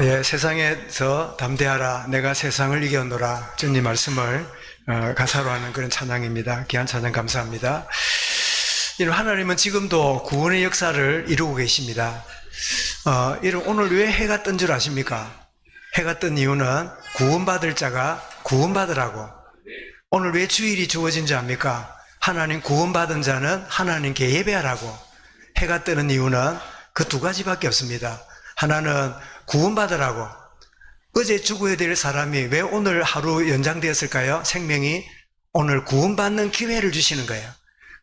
예, 세상에서 담대하라 내가 세상을 이겨노라 주님 말씀을 가사로 하는 그런 찬양입니다. 귀한 찬양 감사합니다. 하나님은 지금도 구원의 역사를 이루고 계십니다. 오늘 왜 해가 뜬 줄 아십니까? 해가 뜬 이유는 구원받을 자가 구원받으라고. 오늘 왜 주일이 주어진 줄 압니까? 하나님 구원받은 자는 하나님께 예배하라고. 해가 뜨는 이유는 그 두 가지밖에 없습니다. 하나는 구원받으라고. 어제 죽어야 될 사람이 왜 오늘 하루 연장되었을까요? 생명이 오늘 구원받는 기회를 주시는 거예요.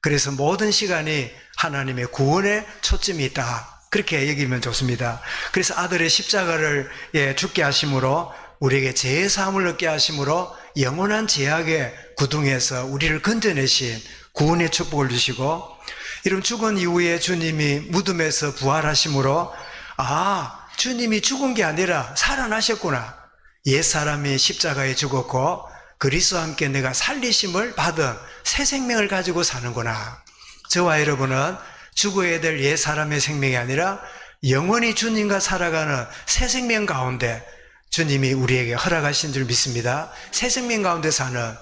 그래서 모든 시간이 하나님의 구원에 초점이 있다. 그렇게 여기면 좋습니다. 그래서 아들의 십자가를 죽게 하심으로 우리에게 죄의 사함을 얻게 하심으로 영원한 죄악의 구둥에서 우리를 건져내신 구원의 축복을 주시고, 이런 죽은 이후에 주님이 무덤에서 부활하심으로 주님이 죽은 게 아니라 살아나셨구나. 옛사람이 십자가에 죽었고 그리스도와 함께 내가 살리심을 받은 새 생명을 가지고 사는구나. 저와 여러분은 죽어야 될 옛사람의 생명이 아니라 영원히 주님과 살아가는 새 생명 가운데 주님이 우리에게 허락하신 줄 믿습니다. 새 생명 가운데 사는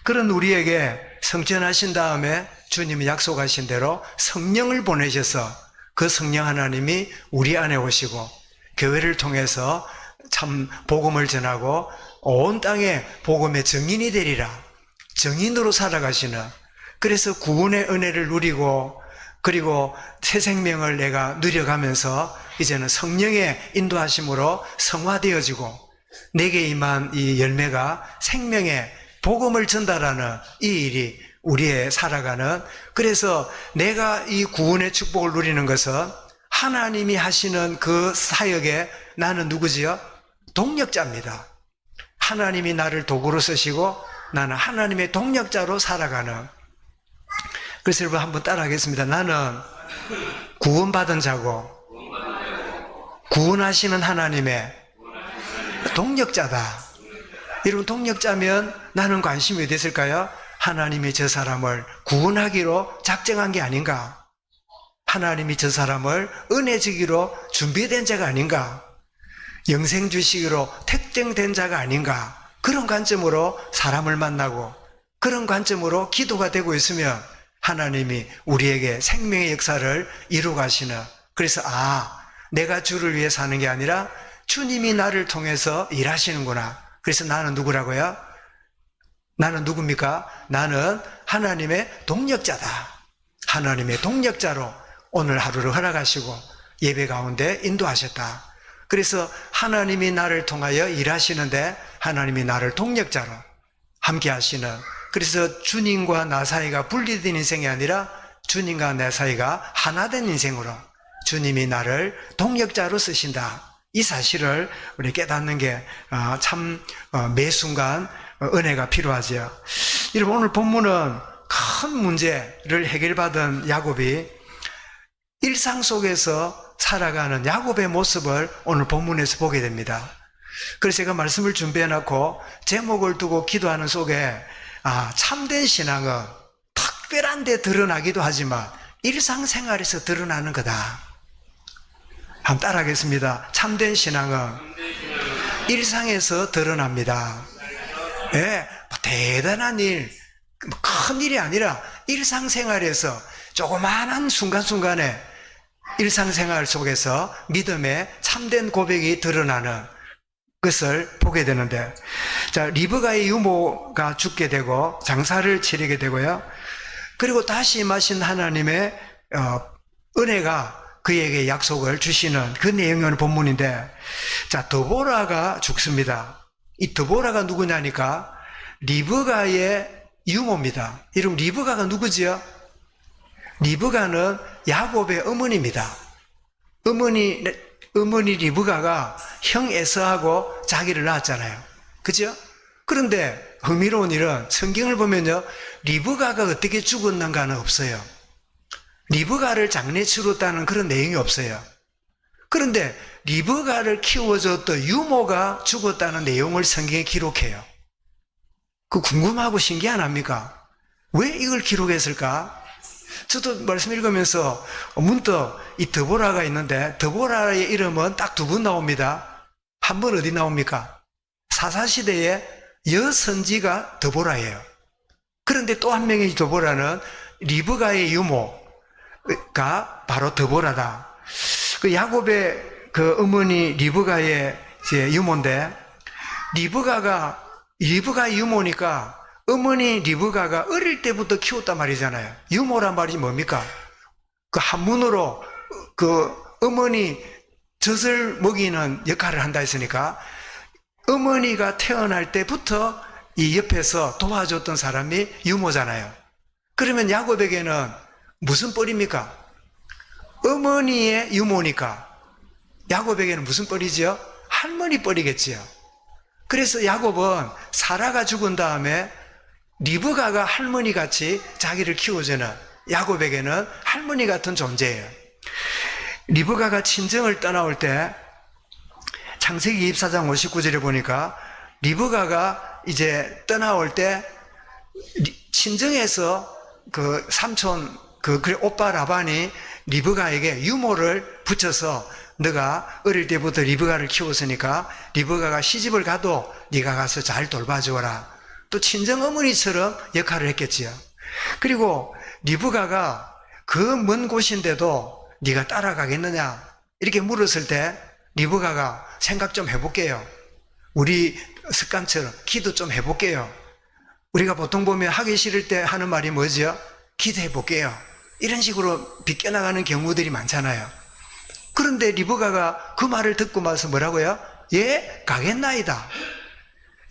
그런 우리에게 성전하신 다음에 주님이 약속하신 대로 성령을 보내셔서 그 성령 하나님이 우리 안에 오시고 교회를 통해서 참 복음을 전하고 온 땅에 복음의 증인이 되리라. 증인으로 살아가시는, 그래서 구원의 은혜를 누리고 그리고 새 생명을 내가 누려가면서 이제는 성령의 인도하심으로 성화되어지고 내게 임한 이 열매가 생명의 복음을 전달하는 이 일이 우리의 살아가는, 그래서 내가 이 구원의 축복을 누리는 것은 하나님이 하시는 그 사역에 나는 누구지요? 동력자입니다. 하나님이 나를 도구로 쓰시고 나는 하나님의 동력자로 살아가는. 그래서 여러분 한번 따라하겠습니다. 나는 구원받은 자고 구원하시는 하나님의 동력자다. 여러분, 동력자면 나는 관심이 어디 있을까요? 하나님이 저 사람을 구원하기로 작정한 게 아닌가? 하나님이 저 사람을 은혜 주기로 준비된 자가 아닌가? 영생 주시기로 택정된 자가 아닌가? 그런 관점으로 사람을 만나고 그런 관점으로 기도가 되고 있으면 하나님이 우리에게 생명의 역사를 이루어 가시는, 그래서 내가 주를 위해 사는 게 아니라 주님이 나를 통해서 일하시는구나. 그래서 나는 누구라고요? 나는 누굽니까? 나는 하나님의 동력자다. 하나님의 동력자로 오늘 하루를 허락하시고 예배 가운데 인도하셨다. 그래서 하나님이 나를 통하여 일하시는데 하나님이 나를 동력자로 함께 하시는, 그래서 주님과 나 사이가 분리된 인생이 아니라 주님과 내 사이가 하나 된 인생으로 주님이 나를 동력자로 쓰신다. 이 사실을 우리 깨닫는 게 참 매 순간 은혜가 필요하지요. 여러분, 오늘 본문은 큰 문제를 해결받은 야곱이 일상 속에서 살아가는 야곱의 모습을 오늘 본문에서 보게 됩니다. 그래서 제가 말씀을 준비해놓고 제목을 두고 기도하는 속에 참된 신앙은 특별한 데 드러나기도 하지만 일상생활에서 드러나는 거다. 한번 따라하겠습니다. 참된 신앙은 일상에서 드러납니다. 대단한 일, 큰 일이 아니라 일상생활에서 조그마한 순간순간에 일상생활 속에서 믿음의 참된 고백이 드러나는 것을 보게 되는데, 리브가의 유모가 죽게 되고 장사를 치르게 되고요. 그리고 다시 임하신 하나님의 은혜가 그에게 약속을 주시는 그 내용은 본문인데, 드보라가 죽습니다. 이 드보라가 누구냐니까 리브가의 유모입니다. 여러분, 리브가가 누구지요? 리브가는 야곱의 어머니입니다. 어머니 리브가가 형 에서하고 자기를 낳았잖아요. 그죠? 그런데 흥미로운 일은 성경을 보면요, 리브가가 어떻게 죽었는가는 없어요. 리브가를 장례 치렀다는 그런 내용이 없어요. 그런데 리브가를 키워줬던 유모가 죽었다는 내용을 성경에 기록해요. 그 궁금하고 신기 안 합니까? 왜 이걸 기록했을까? 저도 말씀 읽으면서 문득 이 드보라가 있는데 드보라의 이름은 딱 두 번 나옵니다. 한 번 어디 나옵니까? 사사시대에 여선지가 드보라예요. 그런데 또 한 명의 드보라는 리브가의 유모가 바로 드보라다. 그 야곱의 그 어머니 리브가의 이제 유모인데, 리브가 유모니까 어머니 리브가가 어릴 때부터 키웠단 말이잖아요. 유모란 말이 뭡니까? 그 한문으로 그 어머니 젖을 먹이는 역할을 한다 했으니까, 어머니가 태어날 때부터 이 옆에서 도와줬던 사람이 유모잖아요. 그러면 야곱에게는 무슨 뻘입니까? 어머니의 유모니까 야곱에게는 무슨 뻘이지요? 할머니 뻘이겠지요. 그래서 야곱은 사라가 죽은 다음에 리브가가 할머니같이 자기를 키워주는, 야곱에게는 할머니 같은 존재예요. 리브가가 친정을 떠나올 때 창세기 24장 59절에 보니까 리브가가 이제 떠나올 때 친정에서 그 삼촌 오빠 라반이 리브가에게 유모를 붙여서, 너가 어릴 때부터 리브가를 키웠으니까 리브가가 시집을 가도 네가 가서 잘 돌봐주어라. 또 친정 어머니처럼 역할을 했겠지요. 그리고 리브가가 그 먼 곳인데도 네가 따라가겠느냐 이렇게 물었을 때 리브가가 생각 좀 해볼게요. 우리 습관처럼 기도 좀 해볼게요. 우리가 보통 보면 하기 싫을 때 하는 말이 뭐죠? 기도해볼게요. 이런 식으로 비껴나가는 경우들이 많잖아요. 그런데 리브가가 그 말을 듣고 나서 뭐라고요? 예, 가겠나이다.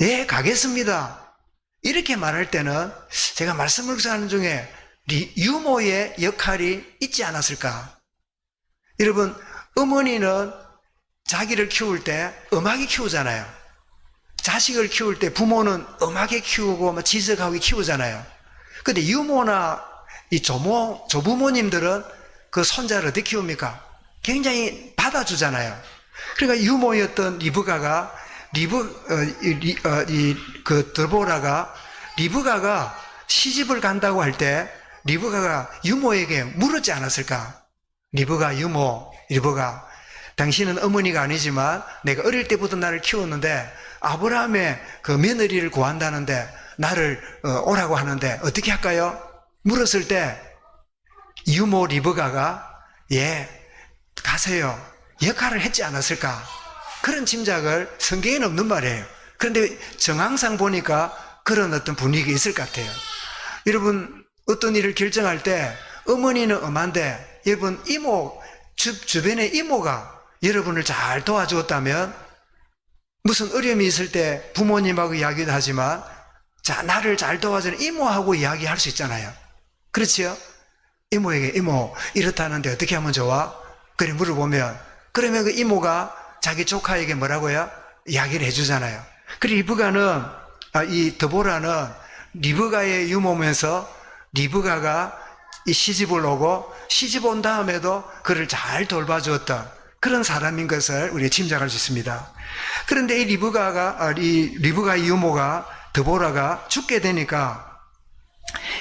예, 가겠습니다. 이렇게 말할 때는 제가 말씀을 하는 중에 유모의 역할이 있지 않았을까? 여러분, 어머니는 자기를 키울 때 엄하게 키우잖아요. 자식을 키울 때 부모는 엄하게 키우고 지적하게 키우잖아요. 근데 유모나 이 조부모님들은 그 손자를 어떻게 키웁니까? 굉장히 받아주잖아요. 그러니까 유모였던 리브가가 드보라가 리브가가 시집을 간다고 할 때 리브가가 유모에게 물었지 않았을까? 리브가 당신은 어머니가 아니지만 내가 어릴 때부터 나를 키웠는데 아브라함의 그 며느리를 구한다는데 나를 오라고 하는데 어떻게 할까요? 물었을 때 유모 리브가가 예, 가세요. 역할을 했지 않았을까? 그런 짐작을, 성경에는 없는 말이에요. 그런데 정황상 보니까 그런 어떤 분위기가 있을 것 같아요. 여러분, 어떤 일을 결정할 때 어머니는 엄한데 여러분 주변의 이모가 여러분을 잘 도와주었다면 무슨 어려움이 있을 때 부모님하고 이야기도 하지만 자, 나를 잘 도와주는 이모하고 이야기할 수 있잖아요. 그렇지요? 이모에게 이모 이렇다는데 어떻게 하면 좋아? 그래 물어보면 그러면 그 이모가 자기 조카에게 뭐라고요? 이야기를 해주잖아요. 그리고 이 드보라는 리브가의 유모면서 리브가가 이 시집을 오고 시집 온 다음에도 그를 잘 돌봐주었던 그런 사람인 것을 우리가 짐작할 수 있습니다. 그런데 이 리브가의 유모가 드보라가 죽게 되니까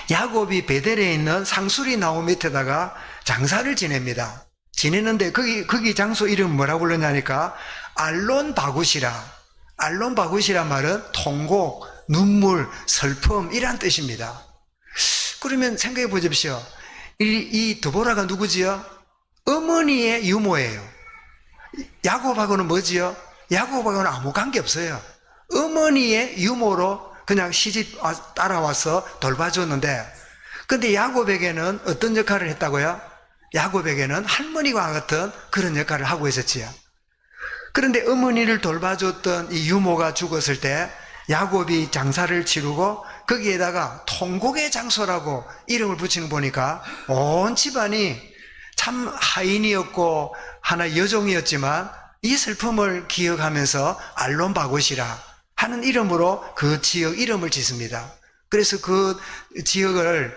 야곱이 베델에 있는 상수리 나무 밑에다가 장사를 지냅니다. 지내는데 거기 장소 이름 뭐라고 불렀냐니까 알론 바굿이라. 알론 바굿이란 말은 통곡, 눈물, 슬픔 이란 뜻입니다. 그러면 생각해 보십시오. 이 드보라가 누구지요? 어머니의 유모예요. 야곱하고는 뭐지요? 야곱하고는 아무 관계 없어요. 어머니의 유모로 그냥 시집 따라와서 돌봐줬는데, 근데 야곱에게는 어떤 역할을 했다고요? 야곱에게는 할머니와 같은 그런 역할을 하고 있었지요. 그런데 어머니를 돌봐줬던 이 유모가 죽었을 때 야곱이 장사를 치르고 거기에다가 통곡의 장소라고 이름을 붙이는 거 보니까 온 집안이 참 하인이었고 하나 여종이었지만 이 슬픔을 기억하면서 알론 바굿이라 하는 이름으로 그 지역 이름을 짓습니다. 그래서 그 지역을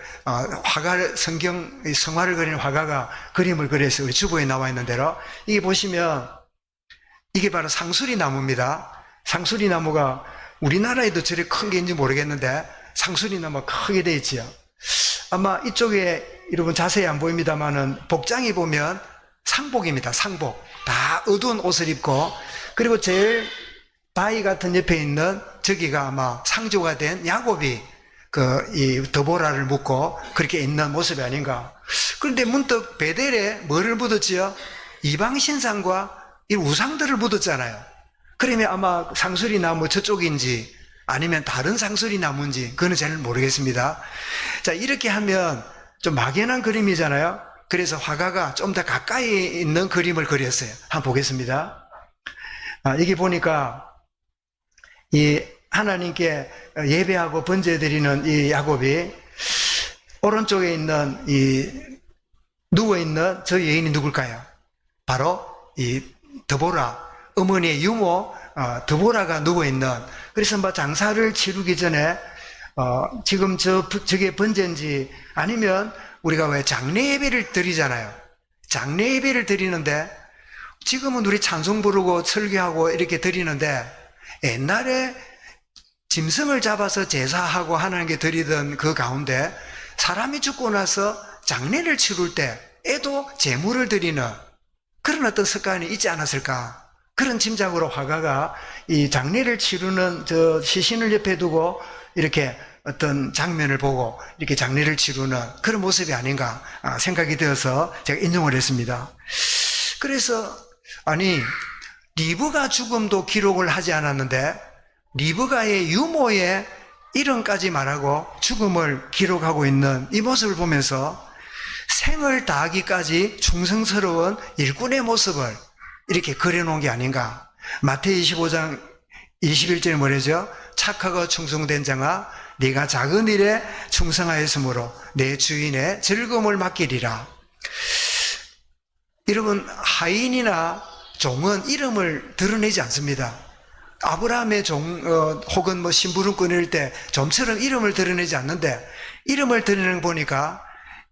성화를 그리는 화가가 그림을 그려서 우리 주보에 나와 있는 대로 이게 보시면 이게 바로 상수리 나무입니다. 상수리 나무가 우리나라에도 저리 큰 게 있는지 모르겠는데 상수리 나무가 크게 되어 있지요. 아마 이쪽에 여러분 자세히 안 보입니다만은 복장이 보면 상복입니다. 상복. 다 어두운 옷을 입고, 그리고 제일 바위 같은 옆에 있는 저기가 아마 상조가 된 야곱이 이 드보라를 묶고 그렇게 있는 모습이 아닌가. 그런데 문득 베델에 뭐를 묻었지요? 이방 신상과 이 우상들을 묻었잖아요. 그러면 아마 상수리 나무 저쪽인지 아니면 다른 상수리 나무인지 그거는 잘 모르겠습니다. 자, 이렇게 하면 좀 막연한 그림이잖아요. 그래서 화가가 좀 더 가까이 있는 그림을 그렸어요. 한번 보겠습니다. 여기 보니까 이 하나님께 예배하고 번제드리는 이 야곱이 오른쪽에 있는 이 누워있는 저 여인이 누굴까요? 바로 이 드보라, 어머니의 유모 드보라가 누워있는, 그래서 뭐 장사를 치르기 전에 지금 저게 번제인지 아니면 우리가 왜 장례 예배를 드리잖아요. 장례 예배를 드리는데 지금은 우리 찬송 부르고 설교하고 이렇게 드리는데 옛날에 짐승을 잡아서 제사하고 하나님께 드리던 그 가운데 사람이 죽고 나서 장례를 치룰 때 애도 제물을 드리는 그런 어떤 습관이 있지 않았을까. 그런 짐작으로 화가가 이 장례를 치르는 저 시신을 옆에 두고 이렇게 어떤 장면을 보고 이렇게 장례를 치르는 그런 모습이 아닌가 생각이 되어서 제가 인용을 했습니다. 그래서 아니 리브가 죽음도 기록을 하지 않았는데 리브가의 유모의 이름까지 말하고 죽음을 기록하고 있는 이 모습을 보면서 생을 다하기까지 충성스러운 일꾼의 모습을 이렇게 그려놓은 게 아닌가. 마태복음 25장 21절에 뭐라죠? 착하고 충성된 자가 네가 작은 일에 충성하였으므로 내 주인의 즐거움을 맡기리라. 여러분, 하인이나 종은 이름을 드러내지 않습니다. 아브라함의 종 혹은 뭐 심부름 끊을 때 좀처럼 이름을 드러내지 않는데 이름을 드러내는 거 보니까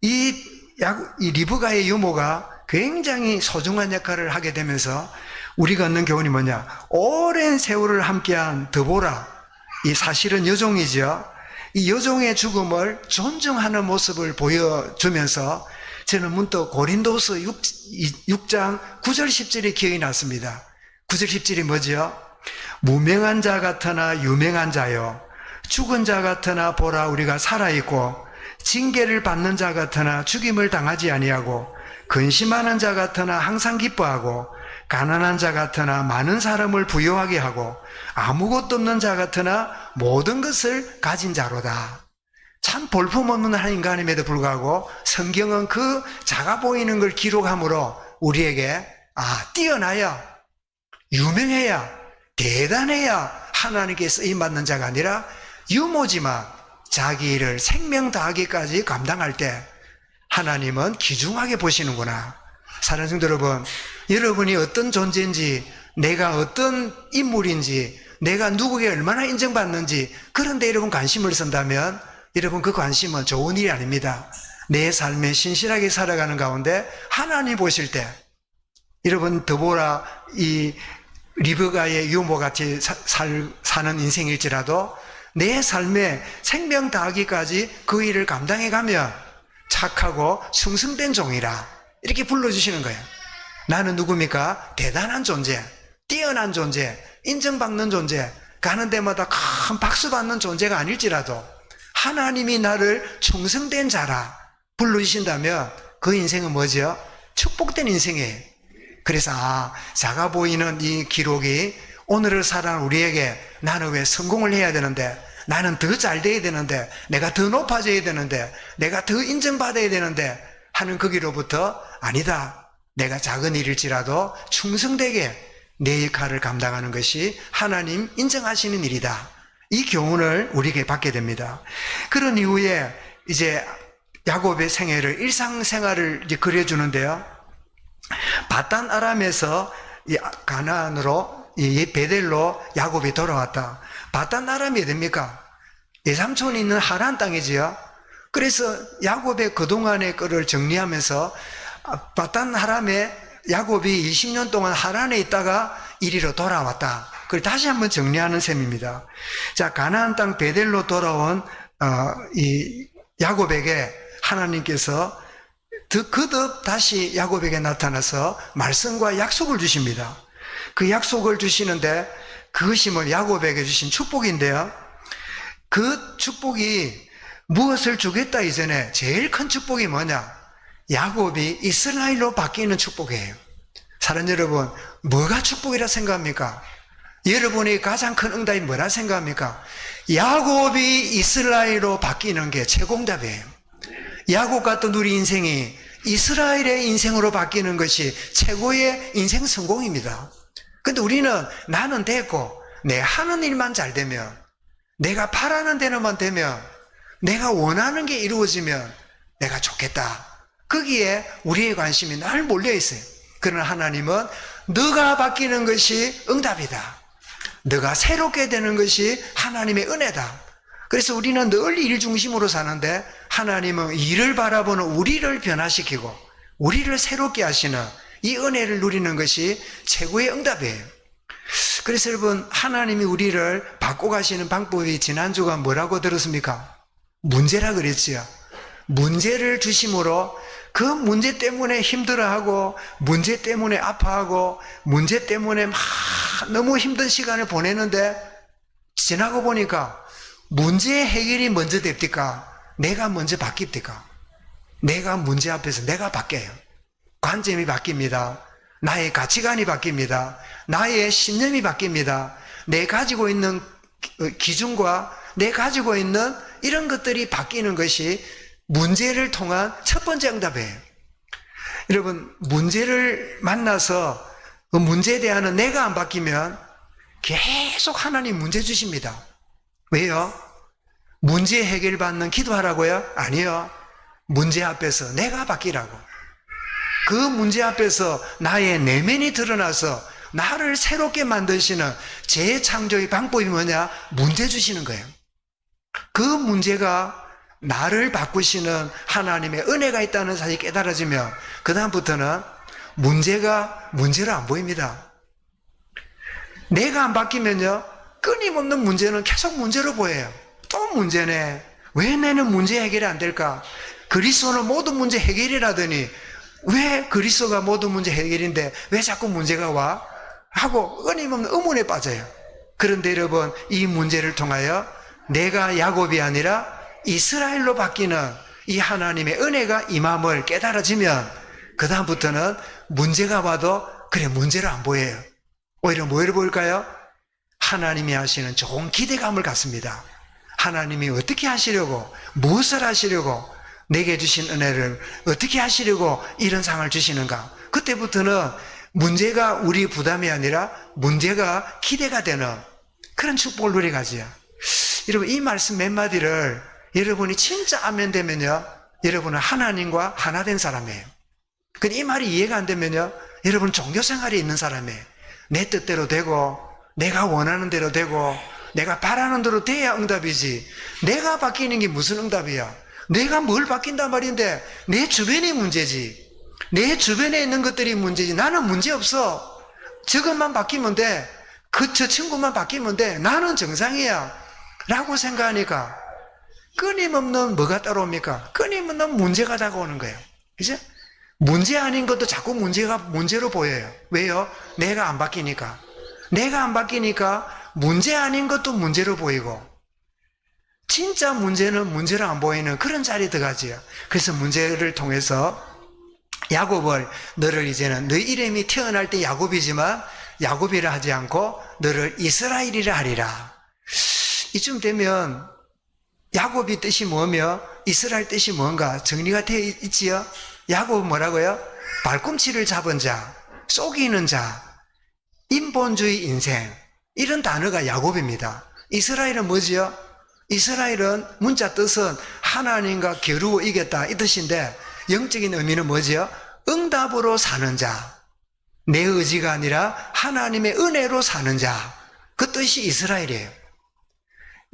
이 리브가의 유모가 굉장히 소중한 역할을 하게 되면서 우리가 얻는 교훈이 뭐냐? 오랜 세월을 함께한 드보라, 이 사실은 여종이죠. 이 여종의 죽음을 존중하는 모습을 보여주면서 저는 문득 고린도서 6장 9절 10절이 기억이 났습니다. 9절 10절이 뭐죠? 무명한 자 같으나 유명한 자요, 죽은 자 같으나 보라 우리가 살아있고, 징계를 받는 자 같으나 죽임을 당하지 아니하고, 근심하는 자 같으나 항상 기뻐하고, 가난한 자 같으나 많은 사람을 부유하게 하고, 아무것도 없는 자 같으나 모든 것을 가진 자로다. 참 볼품없는 한 인간임에도 불구하고 성경은 그 작아 보이는 걸 기록함으로 우리에게 뛰어나야, 유명해야, 대단해야 하나님께 쓰임받는 자가 아니라 유모지만 자기 일을 생명 다하기까지 감당할 때 하나님은 귀중하게 보시는구나. 사랑하는 성도 여러분, 여러분이 어떤 존재인지, 내가 어떤 인물인지, 내가 누구에게 얼마나 인정받는지 그런 데 여러분 관심을 쓴다면 여러분 그 관심은 좋은 일이 아닙니다. 내 삶에 신실하게 살아가는 가운데 하나님 보실 때, 여러분 드보라 이 리브가의 유모같이 사는 인생일지라도 내 삶에 생명 다하기까지 그 일을 감당해 가면 착하고 충성된 종이라 이렇게 불러주시는 거예요. 나는 누굽니까? 대단한 존재, 뛰어난 존재, 인정받는 존재, 가는 데마다 큰 박수 받는 존재가 아닐지라도 하나님이 나를 충성된 자라 불러주신다면 그 인생은 뭐죠? 축복된 인생이에요. 그래서 작아 보이는 이 기록이 오늘을 살아가는 우리에게 나는 왜 성공을 해야 되는데, 나는 더 잘 돼야 되는데, 내가 더 높아져야 되는데, 내가 더 인정받아야 되는데 하는 거기로부터 아니다. 내가 작은 일일지라도 충성되게 내 역할을 감당하는 것이 하나님 인정하시는 일이다. 이 교훈을 우리에게 받게 됩니다. 그런 이후에 이제 야곱의 생애를, 일상생활을 이제 그려주는데요. 바단 아람에서 가나안으로 베델로 야곱이 돌아왔다. 바단 아람이 어딥니까? 예삼촌이 있는 하란 땅이지요. 그래서 야곱의 그동안의 거를 정리하면서 바단 아람에 야곱이 20년 동안 하란에 있다가 이리로 돌아왔다. 그걸 다시 한번 정리하는 셈입니다. 자, 가나안 땅 베델로 돌아온 이 야곱에게 하나님께서 거듭 다시 야곱에게 나타나서 말씀과 약속을 주십니다. 그 약속을 주시는데 그것이 야곱에게 주신 축복인데요. 그 축복이 무엇을 주겠다 이전에 제일 큰 축복이 뭐냐? 야곱이 이스라엘로 바뀌는 축복이에요. 사랑하는 여러분, 뭐가 축복이라 생각합니까? 여러분이 가장 큰 응답이 뭐라 생각합니까? 야곱이 이스라엘로 바뀌는 게 최고응답이에요. 야곱 같은 우리 인생이 이스라엘의 인생으로 바뀌는 것이 최고의 인생 성공입니다. 근데 우리는 나는 됐고 내 하는 일만 잘 되면, 내가 바라는 대로만 되면, 내가 원하는 게 이루어지면 내가 좋겠다. 거기에 우리의 관심이 늘 몰려 있어요. 그러나 하나님은 너가 바뀌는 것이 응답이다. 너가 새롭게 되는 것이 하나님의 은혜다. 그래서 우리는 늘 일 중심으로 사는데 하나님은 일을 바라보는 우리를 변화시키고 우리를 새롭게 하시는 이 은혜를 누리는 것이 최고의 응답이에요. 그래서 여러분, 하나님이 우리를 바꿔가시는 방법이 지난주가 뭐라고 들었습니까? 문제라 그랬지요. 문제를 주심으로 그 문제 때문에 힘들어하고 문제 때문에 아파하고 문제 때문에 막 너무 힘든 시간을 보내는데 지나고 보니까 문제의 해결이 먼저 됩니까? 내가 먼저 바뀝니까? 내가 문제 앞에서 내가 바뀌어요. 관점이 바뀝니다. 나의 가치관이 바뀝니다. 나의 신념이 바뀝니다. 내 가지고 있는 기준과 내 가지고 있는 이런 것들이 바뀌는 것이 문제를 통한 첫 번째 응답이에요. 여러분, 문제를 만나서 그 문제에 대한 내가 안 바뀌면 계속 하나님 문제 주십니다. 왜요? 문제 해결받는 기도하라고요? 아니요. 문제 앞에서 내가 바뀌라고. 그 문제 앞에서 나의 내면이 드러나서 나를 새롭게 만드시는 재창조의 방법이 뭐냐? 문제 주시는 거예요. 그 문제가 나를 바꾸시는 하나님의 은혜가 있다는 사실이 깨달아지면 그 다음부터는 문제가 문제로 안 보입니다. 내가 안 바뀌면요, 끊임없는 문제는 계속 문제로 보여요. 또 문제네. 왜 나는 문제 해결이 안 될까? 그리스도는 모든 문제 해결이라더니 왜 그리스도가 모든 문제 해결인데 왜 자꾸 문제가 와? 하고 끊임없는 의문에 빠져요. 그런데 여러분, 이 문제를 통하여 내가 야곱이 아니라 이스라엘로 바뀌는 이 하나님의 은혜가 임함을 깨달아지면 그 다음부터는 문제가 와도 그래 문제로 안 보여요. 오히려 뭐를 보일까요? 하나님이 하시는 좋은 기대감을 갖습니다. 하나님이 어떻게 하시려고, 무엇을 하시려고, 내게 주신 은혜를 어떻게 하시려고 이런 상을 주시는가. 그때부터는 문제가 우리 부담이 아니라 문제가 기대가 되는 그런 축복을 누려가지요. 여러분, 이 말씀 몇 마디를 여러분이 진짜 아멘 되면요, 여러분은 하나님과 하나 된 사람이에요. 근데 이 말이 이해가 안 되면요, 여러분 종교생활에 있는 사람이에요. 내 뜻대로 되고 내가 원하는 대로 되고 내가 바라는 대로 돼야 응답이지, 내가 바뀌는 게 무슨 응답이야? 내가 뭘 바뀐단 말인데 내 주변이 문제지, 내 주변에 있는 것들이 문제지. 나는 문제 없어. 저것만 바뀌면 돼. 저 친구만 바뀌면 돼. 나는 정상이야 라고 생각하니까 끊임없는 뭐가 따라옵니까? 끊임없는 문제가 다가오는 거예요. 그죠? 문제 아닌 것도 자꾸 문제가 문제로 보여요. 왜요? 내가 안 바뀌니까. 내가 안 바뀌니까 문제 아닌 것도 문제로 보이고, 진짜 문제는 문제로 안 보이는 그런 자리에 들어가지요. 그래서 문제를 통해서 야곱을, 너를 이제는 너 이름이 태어날 때 야곱이지만 야곱이라 하지 않고 너를 이스라엘이라 하리라. 이쯤 되면 야곱이 뜻이 뭐며 이스라엘 뜻이 뭔가 정리가 되어 있지요. 야곱은 뭐라고요? 발꿈치를 잡은 자, 속이는 자, 인본주의 인생, 이런 단어가 야곱입니다. 이스라엘은 뭐지요? 이스라엘은 문자 뜻은 하나님과 겨루어 이겼다 이 뜻인데 영적인 의미는 뭐지요? 응답으로 사는 자, 내 의지가 아니라 하나님의 은혜로 사는 자, 그 뜻이 이스라엘이에요.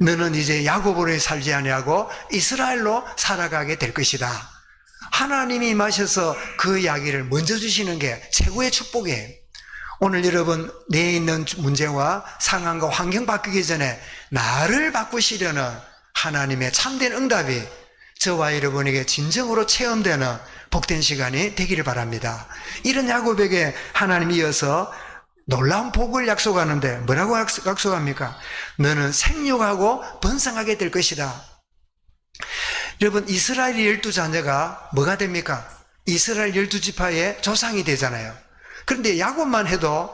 너는 이제 야곱으로 살지 아니하고 이스라엘로 살아가게 될 것이다. 하나님이 임하셔서 그 이야기를 먼저 주시는 게 최고의 축복이에요. 오늘 여러분 내에 있는 문제와 상황과 환경 바뀌기 전에 나를 바꾸시려는 하나님의 참된 응답이 저와 여러분에게 진정으로 체험되는 복된 시간이 되기를 바랍니다. 이런 야곱에게 하나님이 이어서 놀라운 복을 약속하는데 뭐라고 약속합니까? 너는 생육하고 번성하게 될 것이다. 여러분, 이스라엘 12자녀가 뭐가 됩니까? 이스라엘 12지파의 조상이 되잖아요. 그런데 야곱만 해도,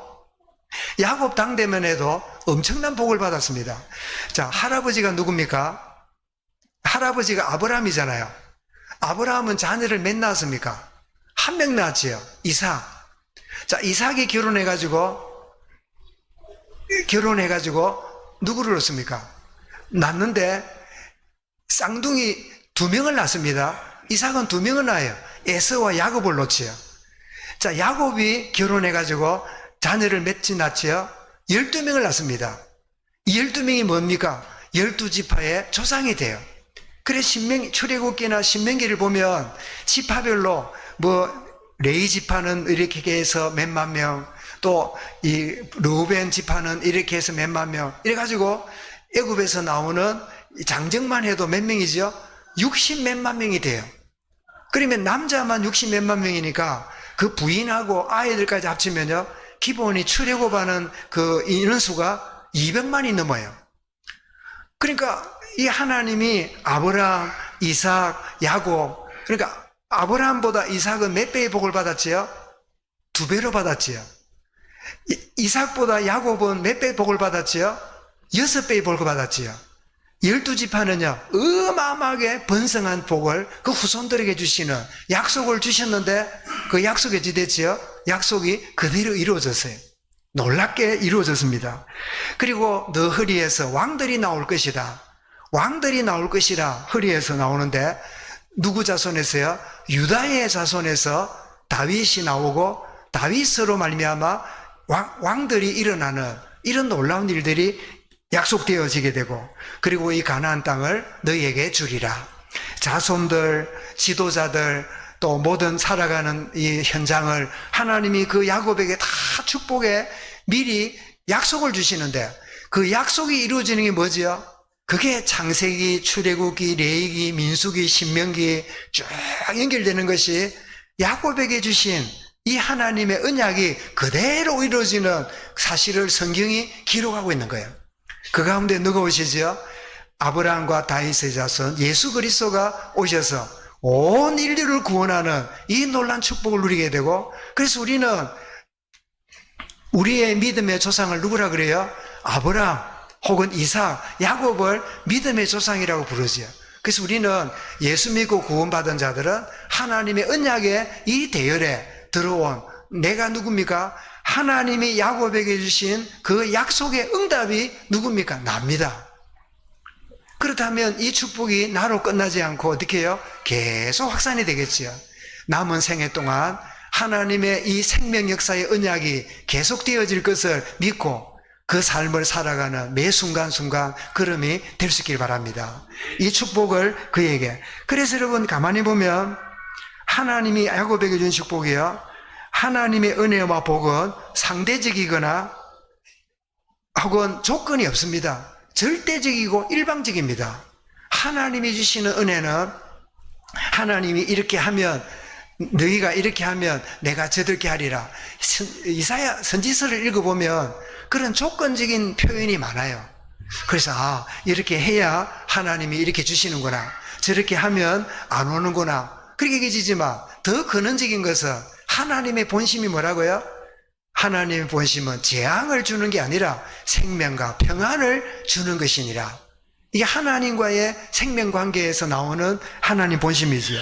야곱 당대만 해도 엄청난 복을 받았습니다. 자, 할아버지가 누굽니까? 할아버지가 아브라함이잖아요. 아브라함은 자녀를 몇 낳았습니까? 한 명 낳았지요. 이삭. 자, 이삭이 결혼해가지고 누구를 얻습니까? 낳는데 쌍둥이 2명을 낳습니다. 이삭은 2명을 낳아요. 에서와 야곱을 놓지요. 자, 야곱이 결혼해가지고 자녀를 몇지 낳지요? 12명을 낳습니다. 이 12명이 뭡니까? 12지파의 조상이 돼요. 그래, 출애굽기나 신명기를 보면 지파별로 레위 지파는 이렇게 해서 몇만 명, 또 이 르우벤 지파는 이렇게 해서 몇만 명, 이래가지고 애굽에서 나오는 장정만 해도 몇 명이죠? 60 몇만 명이 돼요. 그러면 남자만 60 몇만 명이니까 그 부인하고 아이들까지 합치면요, 기본이 출애굽하는 그 인원수가 200만이 넘어요. 그러니까 이 하나님이 아브라함, 이삭, 야곱, 그러니까 아브라함보다 이삭은 몇 배의 복을 받았지요? 2배로 받았지요. 이삭보다 야곱은 몇 배의 복을 받았지요? 6배의 복을 받았지요. 12지파는요, 어마어마하게 번성한 복을 그 후손들에게 주시는 약속을 주셨는데 그 약속이 어찌 됐지요? 약속이 그대로 이루어졌어요. 놀랍게 이루어졌습니다. 그리고 너 허리에서 왕들이 나올 것이다. 왕들이 나올 것이라 허리에서 나오는데 누구 자손에서요? 유다의 자손에서 다윗이 나오고 다윗으로 말미암아 왕들이 일어나는 이런 놀라운 일들이 약속되어지게 되고, 그리고 이 가나안 땅을 너희에게 주리라. 자손들, 지도자들, 또 모든 살아가는 이 현장을 하나님이 그 야곱에게 다 축복에 미리 약속을 주시는데, 그 약속이 이루어지는 게 뭐지요? 그게 창세기, 출애굽기, 레위기, 민수기, 신명기 쭉 연결되는 것이 야곱에게 주신 이 하나님의 언약이 그대로 이루어지는 사실을 성경이 기록하고 있는 거예요. 그 가운데 누가 오시죠? 아브라함과 다윗의 자손 예수 그리스도가 오셔서 온 인류를 구원하는 이 놀라운 축복을 누리게 되고, 그래서 우리는 우리의 믿음의 조상을 누구라 그래요? 아브라함 혹은 이삭, 야곱을 믿음의 조상이라고 부르지요. 그래서 우리는 예수 믿고 구원받은 자들은 하나님의 언약의 이 대열에 들어온, 내가 누굽니까? 하나님이 야곱에게 주신 그 약속의 응답이 누굽니까? 납니다. 그렇다면 이 축복이 나로 끝나지 않고 어떻게 해요? 계속 확산이 되겠지요. 남은 생애 동안 하나님의 이 생명 역사의 언약이 계속되어질 것을 믿고 그 삶을 살아가는 매 순간순간 걸음이 될 수 있길 바랍니다. 이 축복을 그에게. 그래서 여러분 가만히 보면 하나님이 야곱에게 준 축복이요, 하나님의 은혜와 복은 상대적이거나 혹은 조건이 없습니다. 절대적이고 일방적입니다. 하나님이 주시는 은혜는 하나님이 이렇게 하면, 너희가 이렇게 하면 내가 저들게 하리라. 이사야 선지서를 읽어보면 그런 조건적인 표현이 많아요. 그래서 이렇게 해야 하나님이 이렇게 주시는구나, 저렇게 하면 안 오는구나, 그렇게 얘기지만 더 근원적인 것은 하나님의 본심이 뭐라고요? 하나님의 본심은 재앙을 주는 게 아니라 생명과 평안을 주는 것이니라. 이게 하나님과의 생명관계에서 나오는 하나님 본심이지요.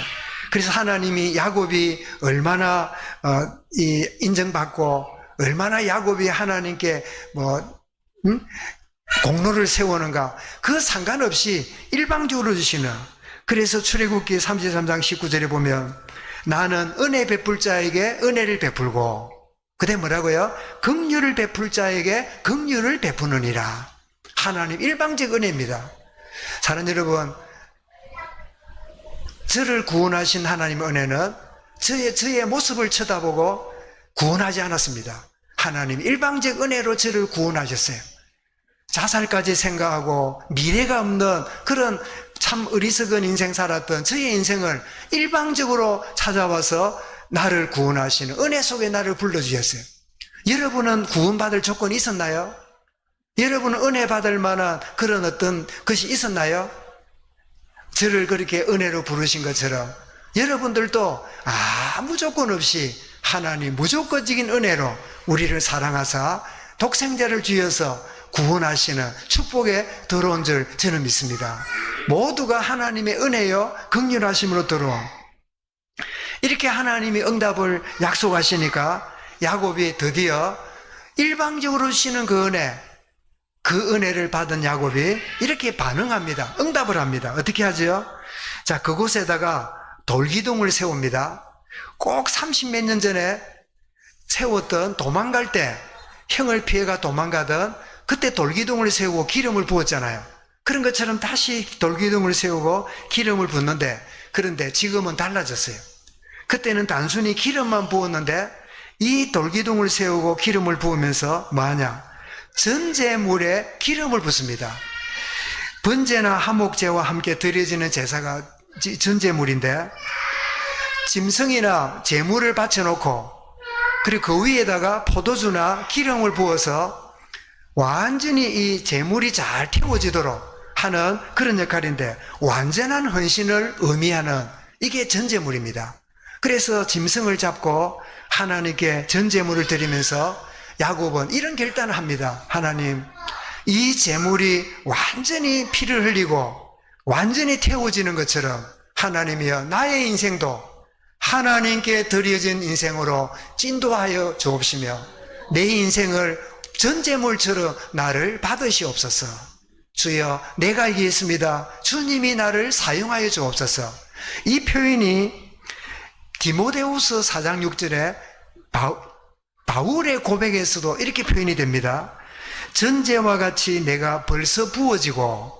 그래서 하나님이 야곱이 얼마나 인정받고 얼마나 야곱이 하나님께 공로를 세우는가, 그 상관없이 일방적으로 주시는. 그래서 출애굽기 33장 19절에 보면 나는 은혜 베풀 자에게 은혜를 베풀고, 그다음에 뭐라고요? 긍휼을 베풀 자에게 긍휼을 베푸느니라. 하나님 일방적 은혜입니다. 사랑하는 여러분, 저를 구원하신 하나님의 은혜는 저의 모습을 쳐다보고 구원하지 않았습니다. 하나님 일방적 은혜로 저를 구원하셨어요. 자살까지 생각하고 미래가 없는 그런 참 어리석은 인생 살았던 저의 인생을 일방적으로 찾아와서 나를 구원하시는 은혜 속에 나를 불러주셨어요. 여러분은 구원받을 조건이 있었나요? 여러분은 은혜 받을 만한 그런 어떤 것이 있었나요? 저를 그렇게 은혜로 부르신 것처럼 여러분들도 아무 조건 없이 하나님 무조건적인 은혜로 우리를 사랑하사 독생자를 주여서 구원하시는 축복에 들어온 줄 저는 믿습니다. 모두가 하나님의 은혜요 긍휼하심으로 들어온, 이렇게 하나님이 응답을 약속하시니까 야곱이 드디어 일방적으로 주시는 그 은혜, 그 은혜를 받은 야곱이 이렇게 반응합니다. 응답을 합니다. 어떻게 하죠? 자, 그곳에다가 돌기둥을 세웁니다. 꼭 30몇 년 전에 세웠던, 도망갈 때 형을 피해가 도망가던 그때 돌기둥을 세우고 기름을 부었잖아요. 그런 것처럼 다시 돌기둥을 세우고 기름을 붓는데, 그런데 지금은 달라졌어요. 그때는 단순히 기름만 부었는데 이 돌기둥을 세우고 기름을 부으면서 뭐하냐? 전제물에 기름을 붓습니다. 번제나 화목제와 함께 드려지는 제사가 전제물인데, 짐승이나 제물을 바쳐놓고 그리고 그 위에다가 포도주나 기름을 부어서 완전히 이 제물이 잘 태워지도록 하는 그런 역할인데, 완전한 헌신을 의미하는 이게 전제물입니다. 그래서 짐승을 잡고 하나님께 전제물을 드리면서 야곱은 이런 결단을 합니다. 하나님, 이 제물이 완전히 피를 흘리고 완전히 태워지는 것처럼 하나님이여 나의 인생도 하나님께 드려진 인생으로 인도하여 주옵시며 내 인생을 전제물처럼 나를 받으시옵소서. 주여, 내가 이기겠습니다. 주님이 나를 사용하여 주옵소서. 이 표현이 디모데후서 4장 6절에 바울의 고백에서도 이렇게 표현이 됩니다. 전제와 같이 내가 벌써 부어지고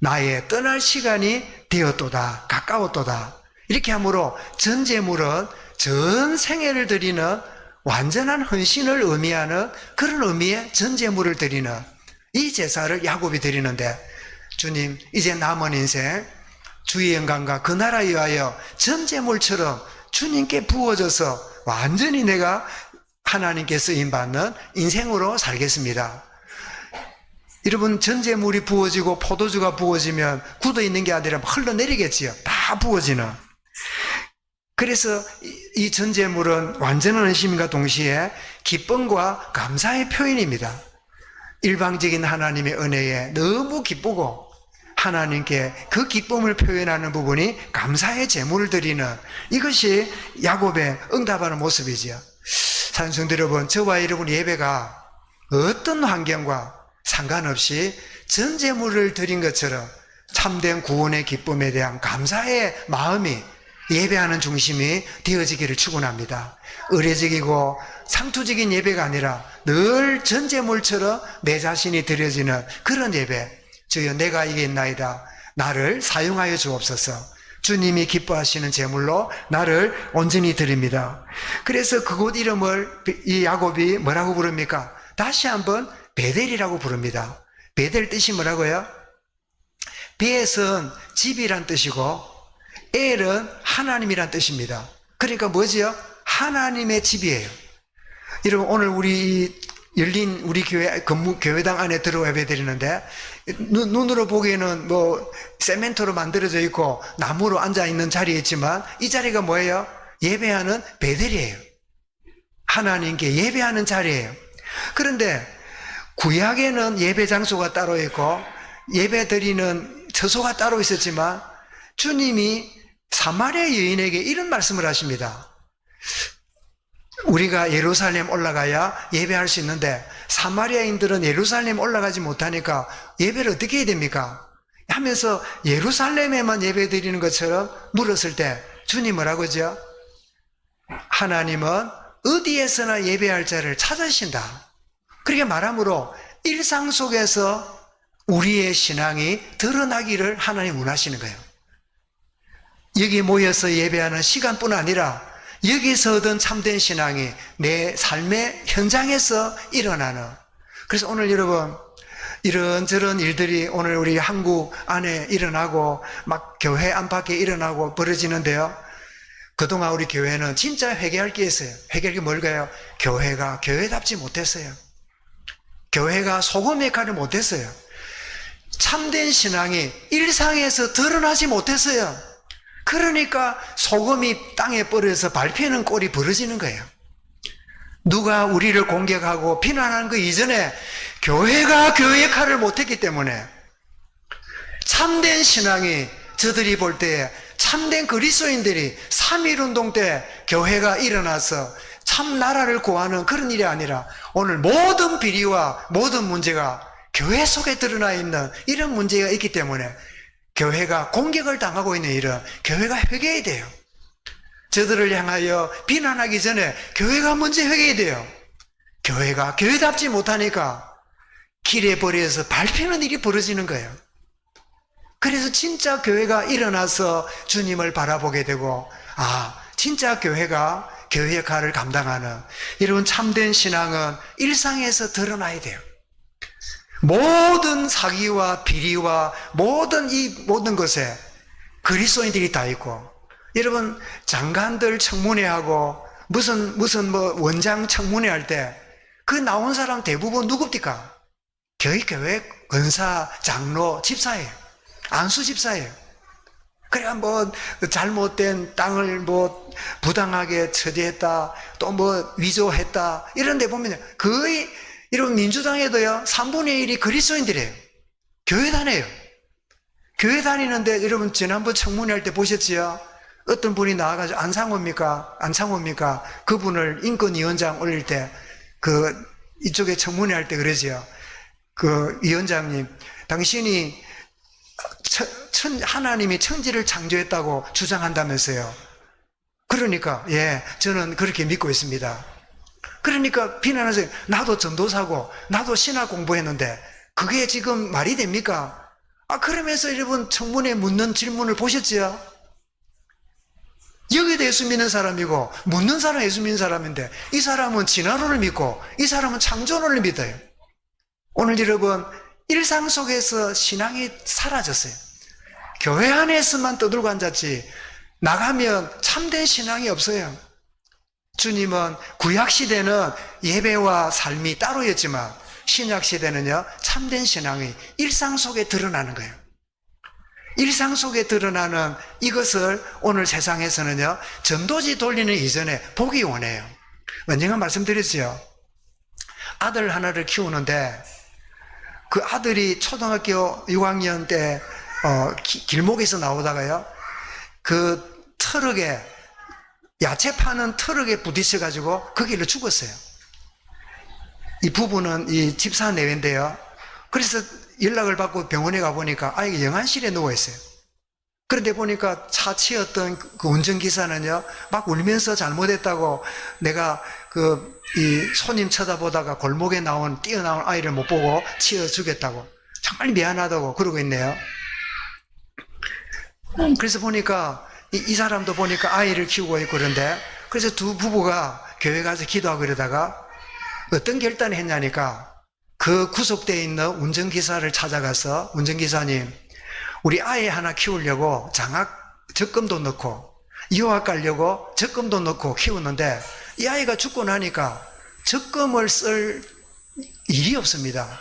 나의 떠날 시간이 되었도다, 가까웠도다. 이렇게 하므로 전제물은 전 생애를 드리는 완전한 헌신을 의미하는 그런 의미의 전제물을 드리는 이 제사를 야곱이 드리는데, 주님, 이제 남은 인생 주의 영광과 그 나라에 위하여 전제물처럼 주님께 부어져서 완전히 내가 하나님께 쓰임받는 인생으로 살겠습니다. 여러분, 전제물이 부어지고 포도주가 부어지면 굳어있는 게 아니라 흘러내리겠지요. 다 부어지는. 그래서 이 전제물은 완전한 헌신과 동시에 기쁨과 감사의 표현입니다. 일방적인 하나님의 은혜에 너무 기쁘고 하나님께 그 기쁨을 표현하는 부분이 감사의 제물을 드리는, 이것이 야곱의 응답하는 모습이지요. 산성들 여러분, 저와 여러분 예배가 어떤 환경과 상관없이 전제물을 드린 것처럼 참된 구원의 기쁨에 대한 감사의 마음이 예배하는 중심이 되어지기를 축원합니다. 의례적이고 상투적인 예배가 아니라 늘 전제물처럼 내 자신이 드려지는 그런 예배. 주여, 내가 이겠나이다. 나를 사용하여 주옵소서. 주님이 기뻐하시는 제물로 나를 온전히 드립니다. 그래서 그곳 이름을 이 야곱이 뭐라고 부릅니까? 다시 한번 베델이라고 부릅니다. 베델 뜻이 뭐라고요? 베et은 집이란 뜻이고 엘은 하나님이란 뜻입니다. 그러니까 뭐지요? 하나님의 집이에요. 여러분, 오늘 우리 열린 우리 교회당 안에 들어와 예배 드리는데, 눈으로 보기에는 뭐 세멘토로 만들어져 있고 나무로 앉아 있는 자리에 있지만, 이 자리가 뭐예요? 예배하는 베델이에요. 하나님께 예배하는 자리예요. 그런데 구약에는 예배 장소가 따로 있고 예배 드리는 처소가 따로 있었지만, 주님이 사마리아 여인에게 이런 말씀을 하십니다. 우리가 예루살렘 올라가야 예배할 수 있는데 사마리아인들은 예루살렘 올라가지 못하니까 예배를 어떻게 해야 됩니까? 하면서 예루살렘에만 예배 드리는 것처럼 물었을 때 주님 뭐라고 하죠? 하나님은 어디에서나 예배할 자를 찾으신다. 그렇게 말하므로 일상 속에서 우리의 신앙이 드러나기를 하나님 원하시는 거예요. 여기 모여서 예배하는 시간뿐 아니라 여기서 얻은 참된 신앙이 내 삶의 현장에서 일어나는. 그래서 오늘 여러분, 이런저런 일들이 오늘 우리 한국 안에 일어나고 막 교회 안팎에 일어나고 벌어지는데요. 그동안 우리 교회는 진짜 회개할 게 있어요. 회개할 게 뭘까요? 교회가 교회답지 못했어요. 교회가 소금 역할을 못했어요. 참된 신앙이 일상에서 드러나지 못했어요. 그러니까 소금이 땅에 뿌려서 밟히는 꼴이 벌어지는 거예요. 누가 우리를 공격하고 비난하는 그 이전에 교회가 교회 역할을 못했기 때문에 참된 신앙이 저들이 볼 때에 참된 그리스도인들이 3.1운동 때 교회가 일어나서 참 나라를 구하는 그런 일이 아니라 오늘 모든 비리와 모든 문제가 교회 속에 드러나 있는 이런 문제가 있기 때문에 교회가 공격을 당하고 있는 일은 교회가 회개해야 돼요. 저들을 향하여 비난하기 전에 교회가 먼저 회개해야 돼요. 교회가 교회답지 못하니까 길에 버려서 밟히는 일이 벌어지는 거예요. 그래서 진짜 교회가 일어나서 주님을 바라보게 되고, 진짜 교회가 교회 역할을 감당하는 이런 참된 신앙은 일상에서 드러나야 돼요. 모든 사기와 비리와 모든 것에 그리스도인들이 다 있고, 여러분 장관들 청문회하고 무슨 원장 청문회 할 때 그 나온 사람 대부분 누굽니까? 교회 권사, 장로, 집사예요. 안수 집사예요. 그래 잘못된 땅을 부당하게 처리했다, 또 위조했다, 이런 데 보면 거의 이런 민주당에도요 3분의 1이 그리스도인들이에요. 교회 다녀요. 교회 다니는데 여러분 지난번 청문회 할 때 보셨지요? 어떤 분이 나와가지고 안창호입니까? 그분을 인권위원장 올릴 때 이쪽에 청문회 할 때 그러지요. 위원장님, 당신이 하나님이 천지를 창조했다고 주장한다면서요. 그러니까 저는 그렇게 믿고 있습니다. 그러니까 비난하세요. 나도 전도사고 나도 신학 공부했는데 그게 지금 말이 됩니까? 그러면서 여러분 청문회 묻는 질문을 보셨지요? 여기도 예수 믿는 사람이고 묻는 사람은 예수 믿는 사람인데 이 사람은 진화론을 믿고 이 사람은 창조론을 믿어요. 오늘 여러분 일상 속에서 신앙이 사라졌어요. 교회 안에서만 떠들고 앉았지 나가면 참된 신앙이 없어요. 주님은 구약시대는 예배와 삶이 따로였지만 신약시대는요 참된 신앙이 일상 속에 드러나는 거예요. 일상 속에 드러나는 이것을 오늘 세상에서는요 전도지 돌리는 이전에 보기 원해요. 언젠가 말씀드렸죠. 아들 하나를 키우는데 그 아들이 초등학교 6학년 때 길목에서 나오다가요 그 트럭에 야채 파는 트럭에 부딪혀가지고 거기로 죽었어요. 이 부부는 이 집사 내외인데요. 그래서 연락을 받고 병원에 가보니까 아이가 영안실에 누워있어요. 그런데 보니까 차 치었던 그 운전기사는요 막 울면서 잘못했다고, 내가 이 손님 쳐다보다가 골목에 뛰어나온 아이를 못 보고 치어 주겠다고 정말 미안하다고 그러고 있네요. 그래서 보니까 이 사람도 보니까 아이를 키우고 있고 그런데, 그래서 두 부부가 교회 가서 기도하고 그러다가 어떤 결단을 했냐니까 그 구속되어 있는 운전기사를 찾아가서, 운전기사님, 우리 아이 하나 키우려고 적금도 넣고 유학 가려고 적금도 넣고 키우는데 이 아이가 죽고 나니까 적금을 쓸 일이 없습니다.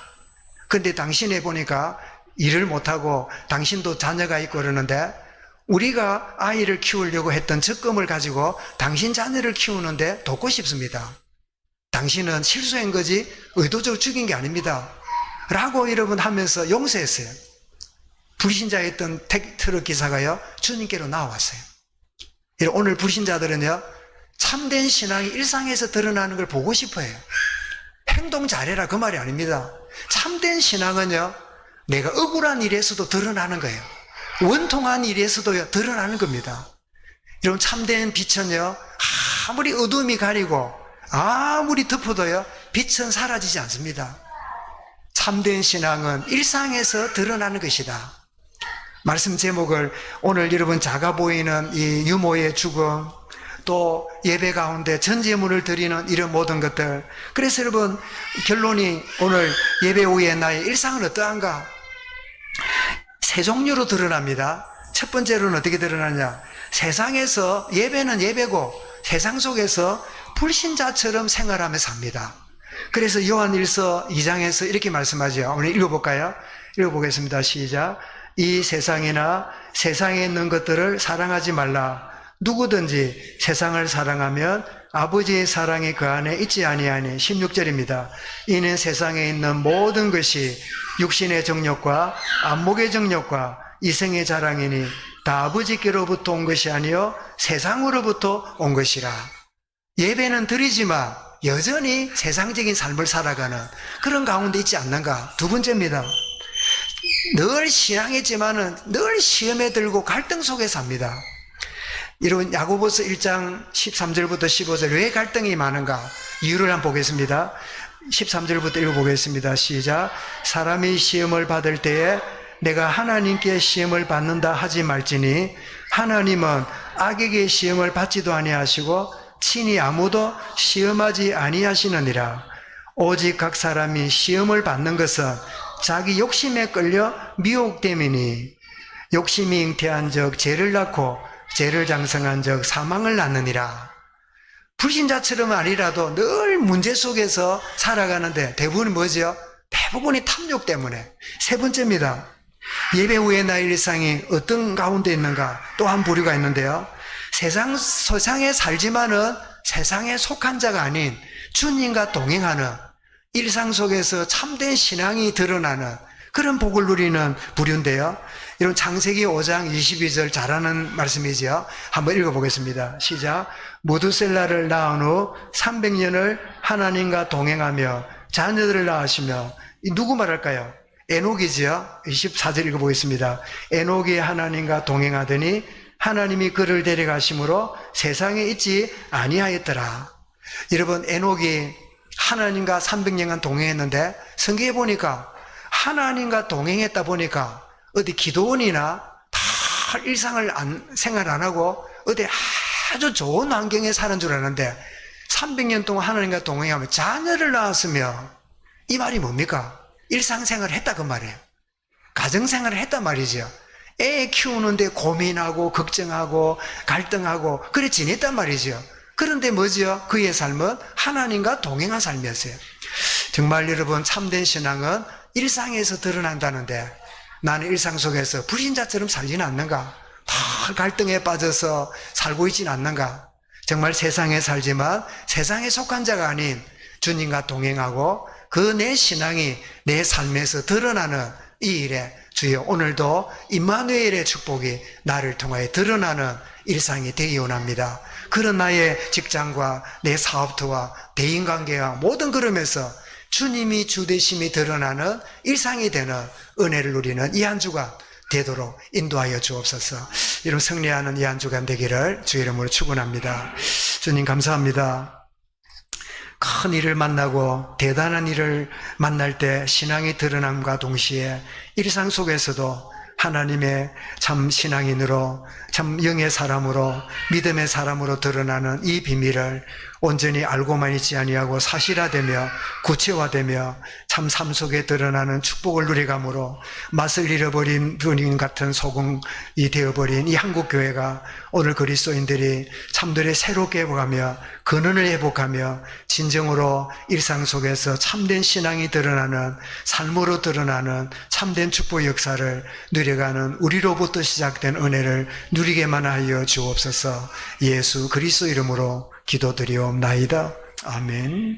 그런데 당신이 보니까 일을 못하고 당신도 자녀가 있고 그러는데 우리가 아이를 키우려고 했던 적금을 가지고 당신 자녀를 키우는데 돕고 싶습니다. 당신은 실수한 거지 의도적으로 죽인 게 아닙니다. 라고 여러분 하면서 용서했어요. 불신자였던 트럭 기사가요 주님께로 나왔어요. 오늘 불신자들은요 참된 신앙이 일상에서 드러나는 걸 보고 싶어요. 행동 잘해라 그 말이 아닙니다. 참된 신앙은요 내가 억울한 일에서도 드러나는 거예요. 원통한 일에서도 드러나는 겁니다. 여러분 참된 빛은요 아무리 어둠이 가리고 아무리 덮어도요 빛은 사라지지 않습니다. 참된 신앙은 일상에서 드러나는 것이다. 말씀 제목을 오늘 여러분 작아 보이는 이 유모의 죽음, 또 예배 가운데 전제물을 드리는 이런 모든 것들. 그래서 여러분, 결론이 오늘 예배 후에 나의 일상은 어떠한가? 세 종류로 드러납니다. 첫 번째로는 어떻게 드러나냐? 세상에서 예배는 예배고 세상 속에서 불신자처럼 생활하며 삽니다. 그래서 요한일서 2장에서 이렇게 말씀하죠. 오늘 읽어볼까요? 읽어보겠습니다. 시작. 이 세상이나 세상에 있는 것들을 사랑하지 말라. 누구든지 세상을 사랑하면 아버지의 사랑이 그 안에 있지 아니하니. 16절입니다. 이는 세상에 있는 모든 것이 육신의 정욕과 안목의 정욕과 이생의 자랑이니 다 아버지께로부터 온 것이 아니요 세상으로부터 온 것이라. 예배는 드리지만 여전히 세상적인 삶을 살아가는 그런 가운데 있지 않는가? 두 번째입니다. 늘 신앙했지만은 늘 시험에 들고 갈등 속에 삽니다. 이런 야고보서 1장 13절부터 15절 왜 갈등이 많은가? 이유를 한번 보겠습니다. 13절부터 읽어보겠습니다. 시작. 사람이 시험을 받을 때에 내가 하나님께 시험을 받는다 하지 말지니 하나님은 악에게 시험을 받지도 아니하시고 친히 아무도 시험하지 아니하시느니라. 오직 각 사람이 시험을 받는 것은 자기 욕심에 끌려 미혹됨이니 욕심이 잉태한 적 죄를 낳고 죄를 장성한 적 사망을 낳느니라. 불신자처럼은 아니라도 늘 문제 속에서 살아가는데 대부분이 뭐죠? 대부분이 탐욕 때문에. 세 번째입니다. 예배 후의 나의 일상이 어떤 가운데 있는가? 또 한 부류가 있는데요. 세상에 살지만은 세상에 속한 자가 아닌 주님과 동행하는 일상 속에서 참된 신앙이 드러나는 그런 복을 누리는 부류인데요. 이런 창세기 5장 22절 잘하는 말씀이죠. 한번 읽어보겠습니다. 시작. 무두셀라를 낳은 후 300년을 하나님과 동행하며 자녀들을 낳으시며, 누구 말할까요? 에녹이죠. 24절 읽어보겠습니다. 에녹이 하나님과 동행하더니 하나님이 그를 데려가심으로 세상에 있지 아니하였더라. 여러분, 에녹이 하나님과 300년간 동행했는데 성경에 보니까 하나님과 동행했다 보니까 어디 기도원이나 다 생활 안 하고 어디 아주 좋은 환경에 사는 줄 아는데 300년 동안 하나님과 동행하며 자녀를 낳았으며, 이 말이 뭡니까? 일상생활을 했다 그 말이에요. 가정생활을 했단 말이죠. 애 키우는데 고민하고 걱정하고 갈등하고 그래 지냈단 말이죠. 그런데 뭐죠? 그의 삶은 하나님과 동행한 삶이었어요. 정말 여러분, 참된 신앙은 일상에서 드러난다는데 나는 일상 속에서 불신자처럼 살지는 않는가? 다 갈등에 빠져서 살고 있지는 않는가? 정말 세상에 살지만 세상에 속한 자가 아닌 주님과 동행하고 그 내 신앙이 내 삶에서 드러나는 이 일에 주여 오늘도 임마누엘의 축복이 나를 통하여 드러나는 일상이 되기 원합니다. 그런 나의 직장과 내 사업터와 대인관계와 모든 걸음에서 주님이 주되심이 드러나는 일상이 되는 은혜를 누리는 이 한 주가 되도록 인도하여 주옵소서. 이런 승리하는 이 한 주간 되기를 주의 이름으로 축원합니다. 주님 감사합니다. 큰 일을 만나고 대단한 일을 만날 때 신앙이 드러남과 동시에 일상 속에서도 하나님의 참 신앙인으로, 참 영의 사람으로, 믿음의 사람으로 드러나는 이 비밀을 온전히 알고만 있지 아니하고 사실화되며 구체화되며 참 삶 속에 드러나는 축복을 누리감으로 맛을 잃어버린 분인 같은 소금이 되어버린 이 한국교회가 오늘 그리스도인들이 참들이 새롭게 회복하며 근원을 회복하며 진정으로 일상 속에서 참된 신앙이 드러나는, 삶으로 드러나는 참된 축복 역사를 누려가는 우리로부터 시작된 은혜를 누리게만 하여 주옵소서. 예수 그리스도 이름으로 기도드리옵나이다. 아멘.